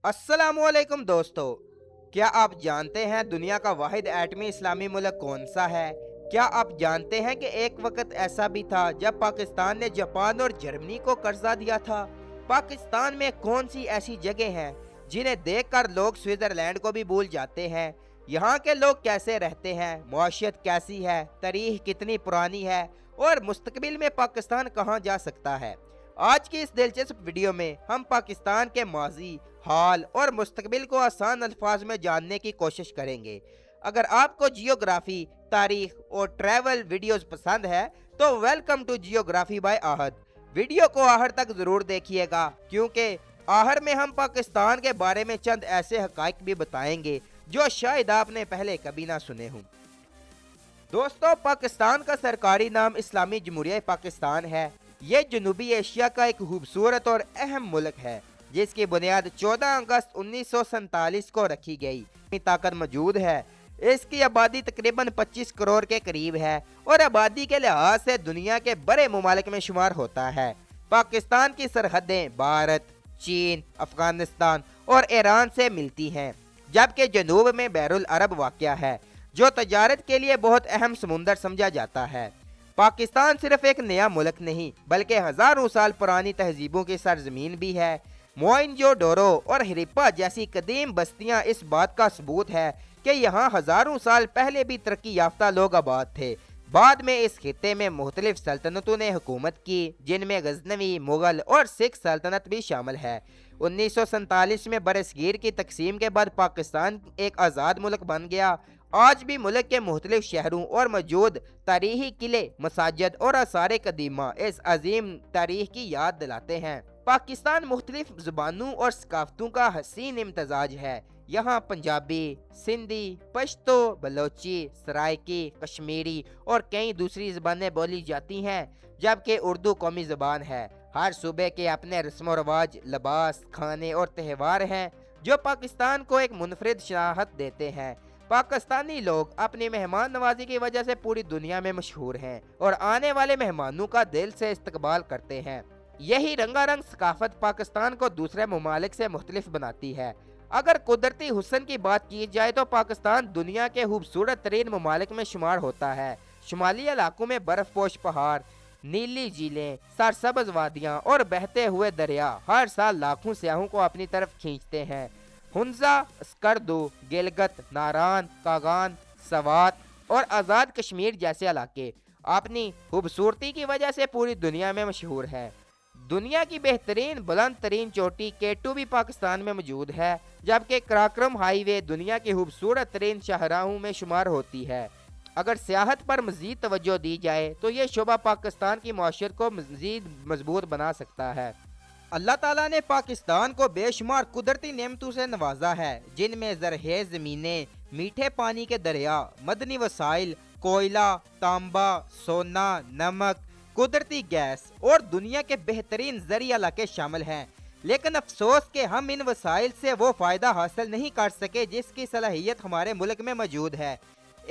अस्सलामुअलैकुम दोस्तों। क्या आप जानते हैं दुनिया का वाहिद एटमी इस्लामी मुल्क कौन सा है? क्या आप जानते हैं कि एक वक्त ऐसा भी था जब पाकिस्तान ने जापान और जर्मनी को कर्जा दिया था? पाकिस्तान में कौन सी ऐसी जगह हैं जिन्हें देखकर लोग स्विट्जरलैंड को भी भूल जाते हैं? यहाँ के लोग कैसे रहते हैं, मुआशरत कैसी है, तारीख कितनी पुरानी है और मुस्तकबिल में पाकिस्तान कहाँ जा सकता है? आज की इस दिलचस्प वीडियो में हम पाकिस्तान के माजी, हाल और मुस्तकबिल को आसान अल्फाज में जानने की कोशिश करेंगे। अगर आपको जियोग्राफी, तारीख और ट्रैवल वीडियोस पसंद है तो welcome to geography by Ahad. Video को आहर तक जरूर देखिएगा क्योंकि आहर में हम पाकिस्तान के बारे में चंद ऐसे हकाइक भी बताएंगे जो शायद आपने पहले कभी ना सुने हों। दोस्तों, पाकिस्तान का सरकारी नाम इस्लामी जमहूरिया पाकिस्तान है। ये जनूबी एशिया का एक खूबसूरत और अहम मुल्क है जिसकी बुनियाद 14 अगस्त 1947 को रखी गई। इतनी ताकत मौजूद है। इसकी आबादी तकरीबन 25 करोड़ के करीब है और आबादी के लिहाज से दुनिया के बड़े ममालिक में शुमार होता है। पाकिस्तान की सरहदें भारत, चीन, अफगानिस्तान और ईरान से मिलती हैं, जबकि जनूब में बैरुल अरब वाक़या है जो तजारत के लिए बहुत अहम समुंदर समझा जाता है। पाकिस्तान सिर्फ एक नया मुल्क नहीं बल्कि हजारों साल पुरानी तहजीबों की सरजमीन भी है। मोइनजोदड़ो और हड़प्पा जैसी कदीम बस्तियां इस बात का सबूत है कि यहाँ हजारों साल पहले भी तरक्की याफ्ता लोग आबाद थे। बाद में इस खित्ते में मुख्तलिफ सल्तनतों ने हुकूमत की जिनमें गजनवी, मुगल और सिख सल्तनत भी शामिल है। 1947 में बरसगीर की तकसीम के बाद पाकिस्तान एक आज़ाद मुल्क बन गया। आज भी मुल्क के मुख्तलिफ शहरों और मौजूद तारीखी किले, मसाजिद और आसार कदीमा इस अजीम तारीख की याद दिलाते हैं। पाकिस्तान मुख्तलिफ ज़ुबानों और सकाफ़तों का हसीन इम्तजाज है। यहाँ पंजाबी, सिंधी, पश्तो, बलोची, सराइकी, कश्मीरी और कई दूसरी ज़बानें बोली जाती हैं, जबकि उर्दू कौमी ज़बान है। हर सूबे के अपने रस्म व रवाज, लिबास, खाने और त्यौहार हैं जो पाकिस्तान को एक मुनफरिद शनाख्त देते हैं। पाकिस्तानी लोग अपनी मेहमान नवाजी की वजह से पूरी दुनिया में मशहूर हैं और आने वाले मेहमानों का दिल से इस्तकबाल करते हैं। यही रंगारंग सकाफत पाकिस्तान को दूसरे ममालिक से मुख्तलिफ बनाती है। अगर कुदरती हुस्न की बात की जाए तो पाकिस्तान दुनिया के खूबसूरत तरीन ममालिक में शुमार होता है। शुमाली इलाकों में बर्फपोश पहाड़, नीली झीलें, सरसब्ज वादियाँ और बहते हुए दरिया हर साल लाखों सयाहों को अपनी तरफ खींचते हैं। हुंजा, स्कर्दू, गिलगित, नारान, कागान, सवात और आज़ाद कश्मीर जैसे इलाके अपनी खूबसूरती की वजह से पूरी दुनिया में मशहूर है। दुनिया की बेहतरीन बुलंद तरीन चोटी केटू भी पाकिस्तान में मौजूद है, जबकि कराक्रम हाईवे दुनिया की खूबसूरत तरीन शाहराहों में शुमार होती है। अगर सियाहत पर मज़ीद तवज्जो दी जाए तो ये शोबा पाकिस्तान की मौशरत को मज़ीद मजबूत बना सकता है। अल्लाह ताला ने पाकिस्तान को बेशुमार कुदरती नेमतों से नवाजा है, जिनमें ज़रखेज़ ज़मीनें, मीठे पानी के दरिया, मदनी वसाइल, कोयला, तांबा, सोना, नमक, कुदरती गैस और दुनिया के बेहतरीन ज़रिया इलाके शामिल हैं। लेकिन अफसोस कि हम इन वसाइल से वो फ़ायदा हासिल नहीं कर सके जिसकी सलाहियत हमारे मुल्क में मौजूद है।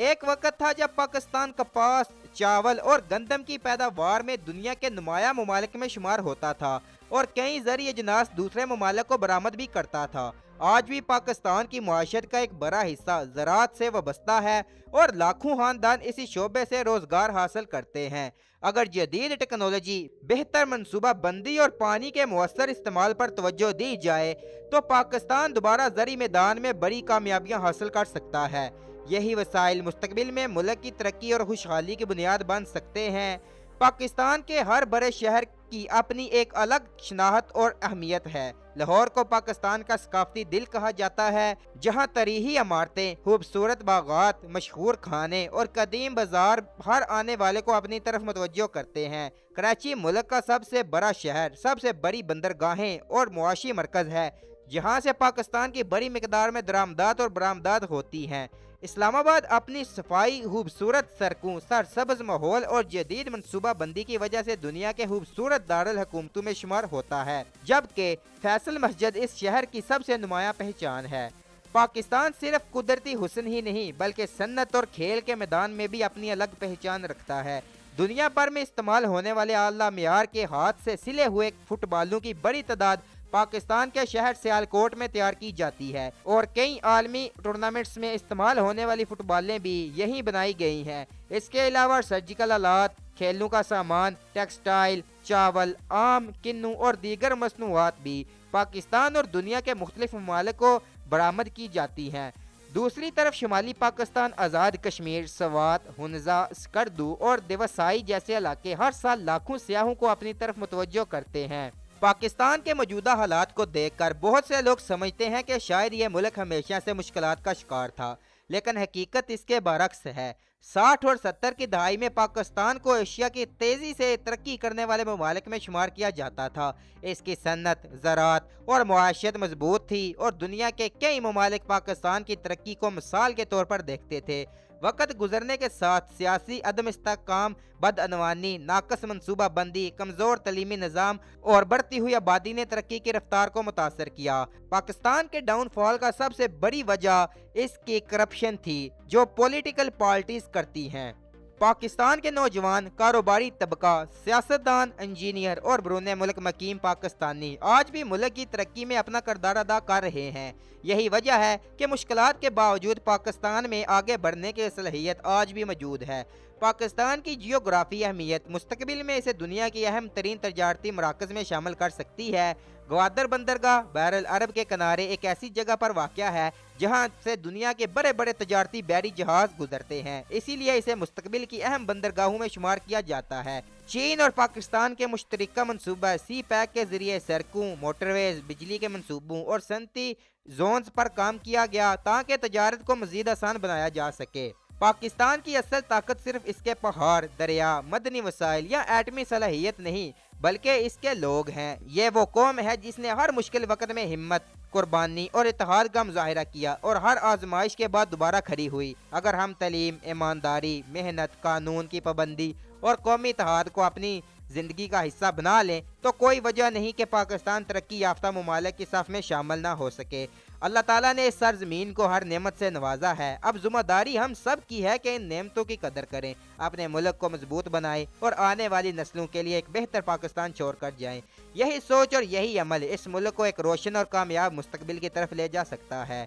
एक वक्त था जब पाकिस्तान कपास, चावल और गंदम की पैदावार में दुनिया के नुमाया ममालिक में शुमार होता था और कई ज़रिए अजनास दूसरे ममालिक को बरामद भी करता था। आज भी पाकिस्तान की मुआशरत का एक बड़ा हिस्सा ज़राअत से वाबस्ता है और लाखों खानदान इसी शोबे से रोज़गार हासिल करते हैं। अगर जदीद टेक्नोलॉजी, बेहतर मनसूबा बंदी और पानी के मौसर इस्तेमाल पर तवज्जो दी जाए तो पाकिस्तान दोबारा ज़री मैदान में बड़ी कामयाबियाँ हासिल कर सकता है। यही वसाइल मुस्तकबिल में मुल्क की तरक्की और खुशहाली की बुनियाद बन सकते हैं। पाकिस्तान के हर बड़े शहर की अपनी एक अलग शनाख्त और अहमियत है। लाहौर को पाकिस्तान का सकाफती दिल कहा जाता है, जहाँ तरीही इमारतें, खूबसूरत बागात, मशहूर खाने और कदीम बाजार हर आने वाले को अपनी तरफ मुतवज्जो करते हैं। कराची मुल्क का सबसे बड़ा शहर, सबसे बड़ी बंदरगाहें और मुआशी मरकज़ है, जहाँ से पाकिस्तान की बड़ी मिकदार में दरामदात और बरामदात होती हैं। इस्लामाबाद अपनी सफाई, खूबसूरत सड़कों, सरसब्ज माहौल और जदीद मनसूबा बंदी की वजह से दुनिया के खूबसूरत दारुल हुकूमतों में शुमार होता है, जबकि फैसल मस्जिद इस शहर की सबसे नुमाया पहचान है। पाकिस्तान सिर्फ कुदरती हुस्न ही नहीं बल्कि सन्नत और खेल के मैदान में भी अपनी अलग पहचान रखता है। दुनिया भर में इस्तेमाल होने वाले आला मियार के हाथ से सिले हुए फुटबॉलों की बड़ी तादाद پاکستان کے شہر سیالکوٹ میں تیار کی جاتی ہے اور کئی عالمی ٹورنامنٹس میں استعمال ہونے والی فٹ بالیں بھی یہیں بنائی گئی ہیں۔ اس کے علاوہ سرجیکل آلات، کھیلوں کا سامان، ٹیکسٹائل، چاول، آم، کنو اور دیگر مصنوعات بھی پاکستان اور دنیا کے مختلف ممالک کو برآمد کی جاتی ہیں۔ دوسری طرف شمالی پاکستان، آزاد کشمیر، سوات، ہنزا، اسکردو اور دیوسائی جیسے علاقے ہر سال لاکھوں سیاحوں کو اپنی طرف متوجہ کرتے ہیں۔ پاکستان کے موجودہ حالات کو دیکھ کر بہت سے لوگ سمجھتے ہیں کہ شاید یہ ملک ہمیشہ سے مشکلات کا شکار تھا، لیکن حقیقت اس کے برعکس ہے۔ 60 اور 70 کی دہائی میں پاکستان کو ایشیا کی تیزی سے ترقی کرنے والے ممالک میں شمار کیا جاتا تھا۔ اس کی صنعت، زراعت اور معیشت مضبوط تھی اور دنیا کے کئی ممالک پاکستان کی ترقی کو مثال کے طور پر دیکھتے تھے۔ وقت گزرنے کے ساتھ سیاسی عدم استحکام، بدعنوانی، ناقص منصوبہ بندی، کمزور تعلیمی نظام اور بڑھتی ہوئی آبادی نے ترقی کی رفتار کو متاثر کیا۔ پاکستان کے ڈاؤن فال کا سب سے بڑی وجہ اس کی کرپشن تھی جو پولیٹیکل پارٹیز کرتی ہیں۔ پاکستان کے نوجوان، کاروباری طبقہ، سیاستدان، انجینئر اور بیرون ملک مقیم پاکستانی آج بھی ملک کی ترقی میں اپنا کردار ادا کر رہے ہیں۔ یہی وجہ ہے کہ مشکلات کے باوجود پاکستان میں آگے بڑھنے کی صلاحیت آج بھی موجود ہے۔ پاکستان کی جیوگرافی اہمیت مستقبل میں اسے دنیا کی اہم ترین تجارتی مراکز میں شامل کر سکتی ہے۔ گوادر بندرگاہ بحر العرب کے کنارے ایک ایسی جگہ پر واقع ہے جہاں سے دنیا کے بڑے بڑے تجارتی بحری جہاز گزرتے ہیں، اسی لیے اسے مستقبل کی اہم بندرگاہوں میں شمار کیا جاتا ہے۔ چین اور پاکستان کے مشترکہ منصوبہ سی پیک کے ذریعے سڑکوں، موٹر ویز، بجلی کے منصوبوں اور صنعتی زونز پر کام کیا گیا تاکہ تجارت کو مزید آسان بنایا جا سکے۔ پاکستان کی اصل طاقت صرف اس کے پہاڑ، دریا، مدنی وسائل یا ایٹمی صلاحیت نہیں بلکہ اس کے لوگ ہیں۔ یہ وہ قوم ہے جس نے ہر مشکل وقت میں ہمت، قربانی اور اتحاد کا مظاہرہ کیا اور ہر آزمائش کے بعد دوبارہ کھڑی ہوئی۔ اگر ہم تعلیم، ایمانداری، محنت، قانون کی پابندی اور قومی اتحاد کو اپنی زندگی کا حصہ بنا لیں تو کوئی وجہ نہیں کہ پاکستان ترقی یافتہ ممالک کی صف میں شامل نہ ہو سکے۔ اللہ تعالیٰ نے اس سرزمین کو ہر نعمت سے نوازا ہے۔ اب ذمہ داری ہم سب کی ہے کہ ان نعمتوں کی قدر کریں، اپنے ملک کو مضبوط بنائیں اور آنے والی نسلوں کے لیے ایک بہتر پاکستان چھوڑ کر جائیں۔ یہی سوچ اور یہی عمل اس ملک کو ایک روشن اور کامیاب مستقبل کی طرف لے جا سکتا ہے۔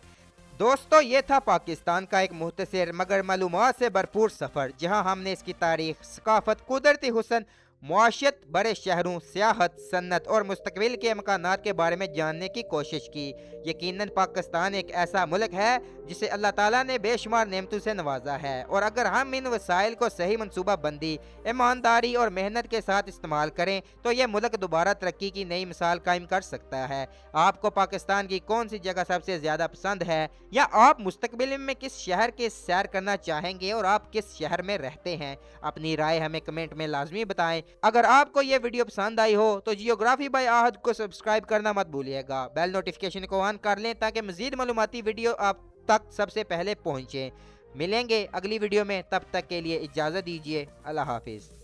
دوستو، یہ تھا پاکستان کا ایک مختصر مگر معلومات سے بھرپور سفر جہاں ہم نے اس کی تاریخ، ثقافت، قدرتی حسن، معاشیت، بڑے شہروں، سیاحت، صنعت اور مستقبل کے امکانات کے بارے میں جاننے کی کوشش کی۔ یقیناً پاکستان ایک ایسا ملک ہے جسے اللہ تعالیٰ نے بے شمار نعمتوں سے نوازا ہے، اور اگر ہم ان وسائل کو صحیح منصوبہ بندی، ایمانداری اور محنت کے ساتھ استعمال کریں تو یہ ملک دوبارہ ترقی کی نئی مثال قائم کر سکتا ہے۔ آپ کو پاکستان کی کون سی جگہ سب سے زیادہ پسند ہے، یا آپ مستقبل میں کس شہر کے سیر کرنا چاہیں گے اور آپ کس شہر میں رہتے ہیں؟ اپنی رائے ہمیں کمنٹ میں لازمی بتائیں۔ اگر آپ کو یہ ویڈیو پسند آئی ہو تو جیوگرافی بائی احد کو سبسکرائب کرنا مت بھولیے گا، بیل نوٹیفیکیشن کو آن کر لیں تاکہ مزید معلوماتی ویڈیو آپ تک سب سے پہلے پہنچیں۔ ملیں گے اگلی ویڈیو میں، تب تک کے لیے اجازت دیجیے۔ اللہ حافظ۔